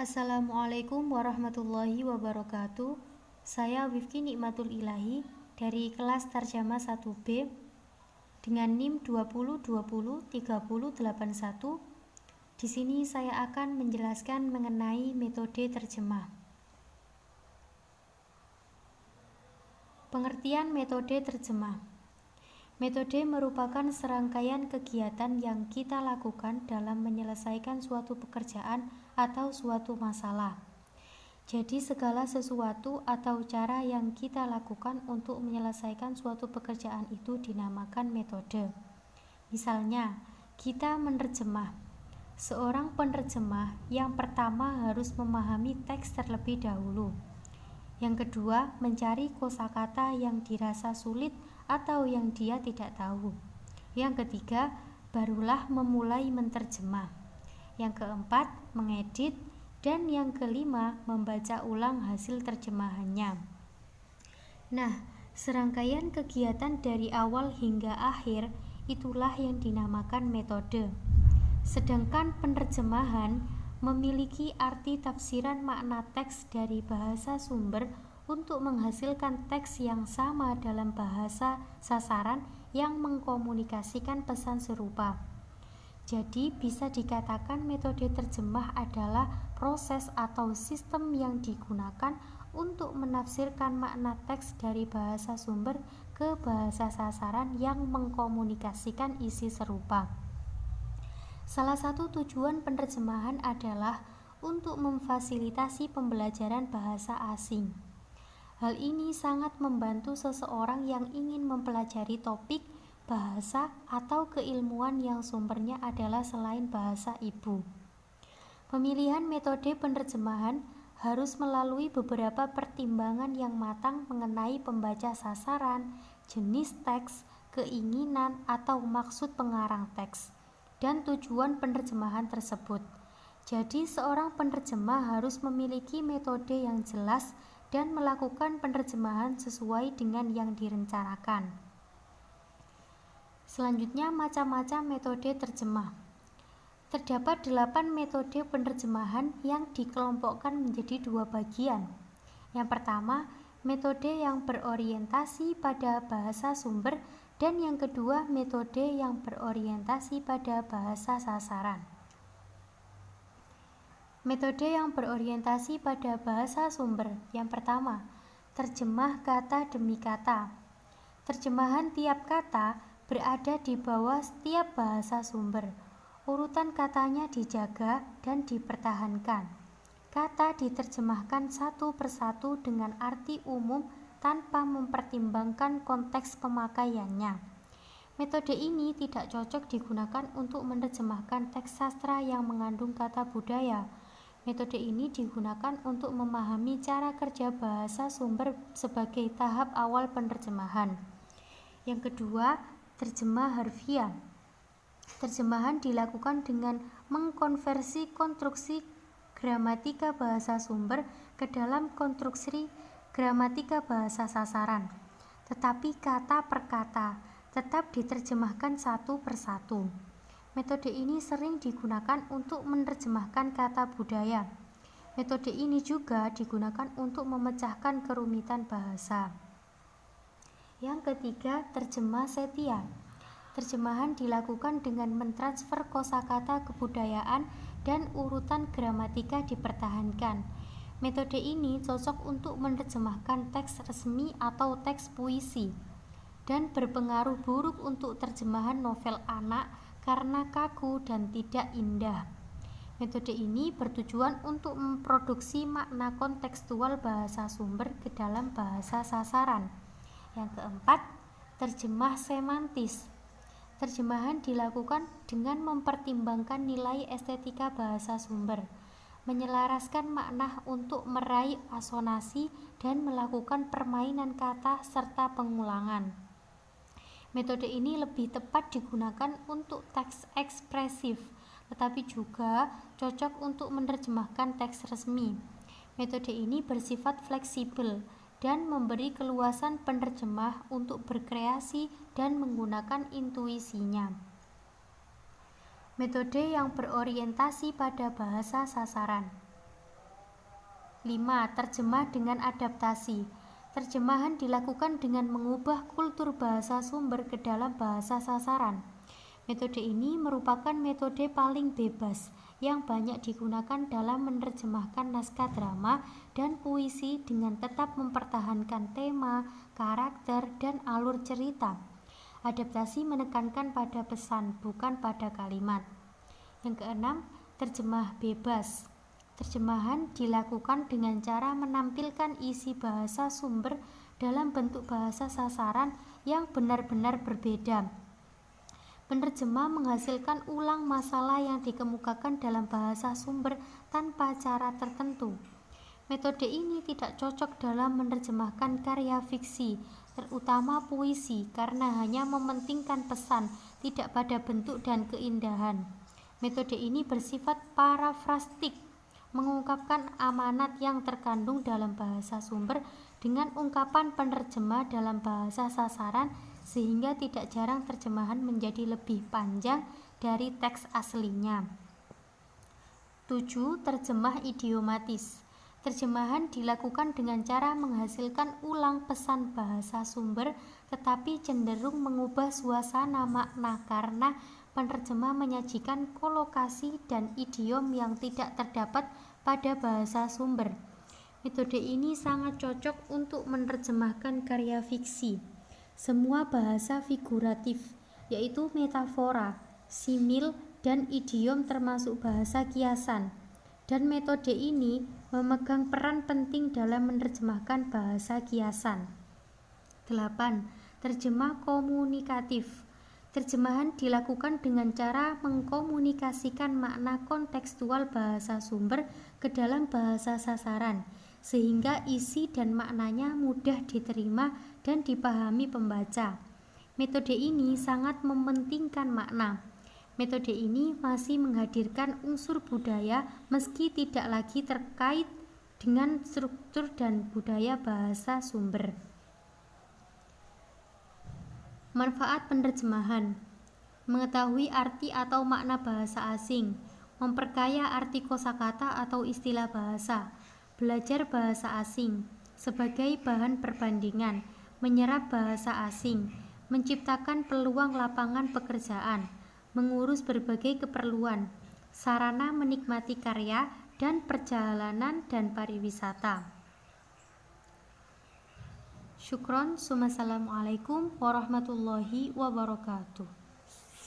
Assalamualaikum warahmatullahi wabarakatuh. Saya Wifki Nikmatul Ilahi dari kelas Tarjamah 1B dengan NIM 20203081. Di sini saya akan menjelaskan mengenai metode terjemah. Pengertian metode terjemah. Metode merupakan serangkaian kegiatan yang kita lakukan dalam menyelesaikan suatu pekerjaan atau suatu masalah. Jadi segala sesuatu atau cara yang kita lakukan untuk menyelesaikan suatu pekerjaan itu dinamakan metode. Misalnya, kita menerjemah. Seorang penerjemah yang pertama harus memahami teks terlebih dahulu. Yang kedua, mencari kosakata yang dirasa sulit atau yang dia tidak tahu. Yang ketiga, barulah memulai menerjemah. Yang keempat, mengedit. Dan yang kelima, membaca ulang hasil terjemahannya. Nah, serangkaian kegiatan dari awal hingga akhir itulah yang dinamakan metode. Sedangkan penerjemahan memiliki arti tafsiran makna teks dari bahasa sumber untuk menghasilkan teks yang sama dalam bahasa sasaran yang mengkomunikasikan pesan serupa. Jadi bisa dikatakan metode terjemah adalah proses atau sistem yang digunakan untuk menafsirkan makna teks dari bahasa sumber ke bahasa sasaran yang mengkomunikasikan isi serupa. Salah satu tujuan penerjemahan adalah untuk memfasilitasi pembelajaran bahasa asing. Hal ini sangat membantu seseorang yang ingin mempelajari topik, bahasa, atau keilmuan yang sumbernya adalah selain bahasa ibu. Pemilihan metode penerjemahan harus melalui beberapa pertimbangan yang matang mengenai pembaca sasaran, jenis teks, keinginan atau maksud pengarang teks, dan tujuan penerjemahan tersebut. Jadi seorang penerjemah harus memiliki metode yang jelas dan melakukan penerjemahan sesuai dengan yang direncanakan. Selanjutnya, macam-macam metode terjemah. Terdapat 8 metode penerjemahan yang dikelompokkan menjadi 2 bagian. Yang pertama, metode yang berorientasi pada bahasa sumber, dan yang kedua, metode yang berorientasi pada bahasa sasaran. Metode yang berorientasi pada bahasa sumber. Yang pertama, terjemah kata demi kata. Terjemahan tiap kata berada di bawah setiap bahasa sumber. Urutan katanya dijaga dan dipertahankan. Kata diterjemahkan satu persatu dengan arti umum tanpa mempertimbangkan konteks pemakaiannya. Metode ini tidak cocok digunakan untuk menerjemahkan teks sastra yang mengandung kata budaya. Metode ini digunakan untuk memahami cara kerja bahasa sumber sebagai tahap awal penerjemahan. Yang kedua, terjemah harfiah. Terjemahan dilakukan dengan mengkonversi konstruksi gramatika bahasa sumber ke dalam konstruksi gramatika bahasa sasaran, tetapi kata per kata tetap diterjemahkan satu persatu. Metode ini sering digunakan untuk menerjemahkan kata budaya. Metode ini juga digunakan untuk memecahkan kerumitan bahasa. Yang ketiga, terjemah setia. Terjemahan dilakukan dengan mentransfer kosakata kebudayaan dan urutan gramatika dipertahankan. Metode ini cocok untuk menerjemahkan teks resmi atau teks puisi, dan berpengaruh buruk untuk terjemahan novel anak karena kaku dan tidak indah. Metode ini bertujuan untuk memproduksi makna kontekstual bahasa sumber ke dalam bahasa sasaran. Yang keempat, terjemah semantis. Terjemahan dilakukan dengan mempertimbangkan nilai estetika bahasa sumber, menyelaraskan makna untuk meraih asonasi, dan melakukan permainan kata serta pengulangan. Metode ini lebih tepat digunakan untuk teks ekspresif, tetapi juga cocok untuk menerjemahkan teks resmi. Metode ini bersifat fleksibel dan memberi keluasan penerjemah untuk berkreasi dan menggunakan intuisinya. Metode yang berorientasi pada bahasa sasaran. 5. Terjemah dengan adaptasi. Terjemahan dilakukan dengan mengubah kultur bahasa sumber ke dalam bahasa sasaran. Metode ini merupakan metode paling bebas yang banyak digunakan dalam menerjemahkan naskah drama dan puisi dengan tetap mempertahankan tema, karakter, dan alur cerita. Adaptasi menekankan pada pesan, bukan pada kalimat. Yang keenam, terjemah bebas. Terjemahan dilakukan dengan cara menampilkan isi bahasa sumber dalam bentuk bahasa sasaran yang benar-benar berbeda. Penerjemah menghasilkan ulang masalah yang dikemukakan dalam bahasa sumber tanpa cara tertentu. Metode ini tidak cocok dalam menerjemahkan karya fiksi, terutama puisi, karena hanya mementingkan pesan, tidak pada bentuk dan keindahan. Metode ini bersifat parafrastik, mengungkapkan amanat yang terkandung dalam bahasa sumber dengan ungkapan penerjemah dalam bahasa sasaran, sehingga tidak jarang terjemahan menjadi lebih panjang dari teks aslinya. 7. Terjemah idiomatis. Terjemahan dilakukan dengan cara menghasilkan ulang pesan bahasa sumber, tetapi cenderung mengubah suasana makna karena penerjemah menyajikan kolokasi dan idiom yang tidak terdapat pada bahasa sumber. Metode ini sangat cocok untuk menerjemahkan karya fiksi. Semua bahasa figuratif, yaitu metafora, simil, dan idiom termasuk bahasa kiasan. Dan metode ini memegang peran penting dalam menerjemahkan bahasa kiasan. 8. Terjemah komunikatif. Terjemahan dilakukan dengan cara mengkomunikasikan makna kontekstual bahasa sumber ke dalam bahasa sasaran, sehingga isi dan maknanya mudah diterima dan dipahami pembaca. Metode ini sangat mementingkan makna. Metode ini masih menghadirkan unsur budaya meski tidak lagi terkait dengan struktur dan budaya bahasa sumber. Manfaat penerjemahan: mengetahui arti atau makna bahasa asing, memperkaya arti kosakata atau istilah bahasa, belajar bahasa asing sebagai bahan perbandingan, menyerap bahasa asing, menciptakan peluang lapangan pekerjaan, mengurus berbagai keperluan, sarana menikmati karya dan perjalanan dan pariwisata. Syukron, Assalamualaikum warahmatullahi wabarakatuh.